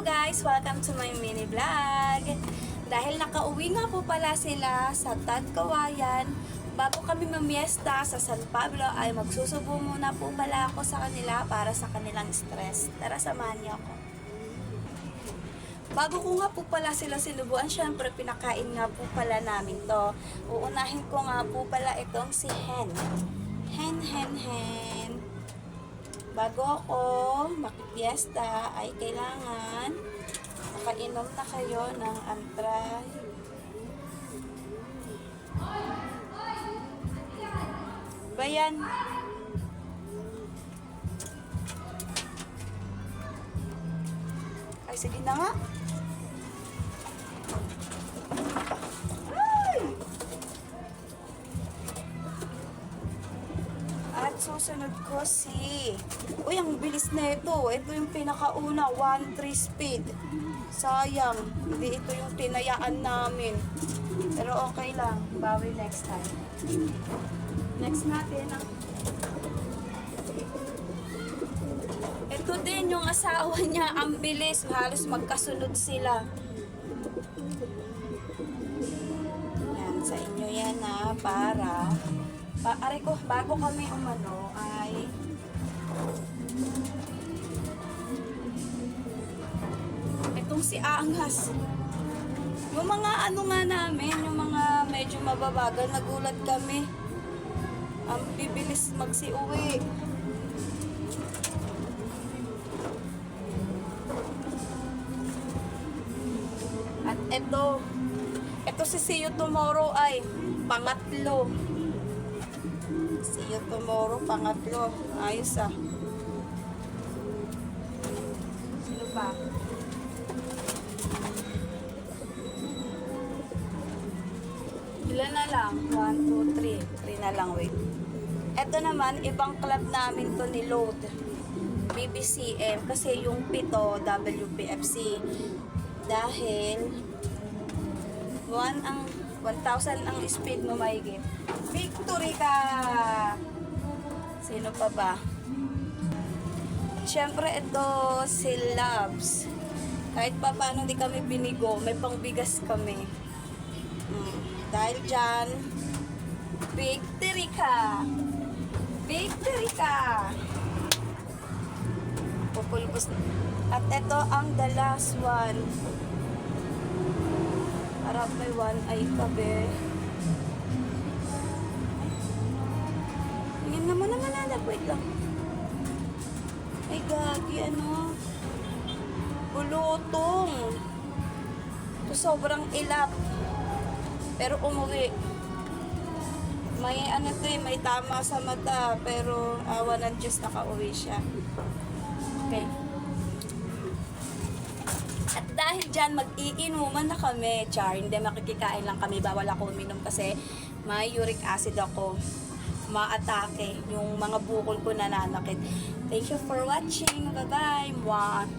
Hello guys! Welcome to my mini vlog. Dahil nakauwi nga po pala sila sa Tagkawayan, bago kami mamiesta sa San Pablo ay magsusubo muna po pala ako sa kanila para sa kanilang stress. Tara, samahan niyo ako. Bago ko nga po pala sila sinubuan, syempre pinakain nga po pala namin to. Uunahin ko nga po pala itong si Hen. Hen. Bago ako makipiesta ay kailangan makainom na kayo ng antray. Bayan. Ay, sige na nga. At susunod ko si... Uy, ang bilis na ito. Ito yung pinakauna, 1-3 speed. Sayang, hindi ito yung tinayaan namin. Pero okay lang, bawi next time. Next natin ang... Ito din yung asawa niya, ang bilis. Halos magkasunod sila. Yan, sa inyo yan na para... Aray ko, bago kami umano ay itong si Angas. Yung mga ano nga namin, yung mga medyo mababagal, nagulat kami. Ang bibilis magsiuwi. At ito si See You Tomorrow ay pangatlo. See you tomorrow, pangatlo. Ayos ah. Sino pa? Ilan na lang? 1, 2, 3. 3 na lang, wait. Ito naman, ibang club namin to ni Load. BBCM. Kasi yung pito, WPFC. Dahil 1,000 ang speed mo mahigit. Victory ka! Sino pa ba? Siyempre ito si Loves. Kahit pa paano di kami binigo, may pangbigas kami. Dahil dyan, victory ka! Victory ka! Pupulbos. At ito ang the last one. Harap may one ay tabi. Tingin naman anak. Wait lang. Ay gagi, ano? Bulutong. Ito sobrang ilap. Pero umuwi. May ano to may tama sa mata. Pero awa ng Diyos, nakauwi siya. Okay. At dahil dyan, mag-iinuman na kami. Char, hindi makikikain lang kami. Bawal ako uminom kasi may uric acid ako. Maatake yung mga bukol ko nananakit. Thank you for watching. Bye-bye. Mwah.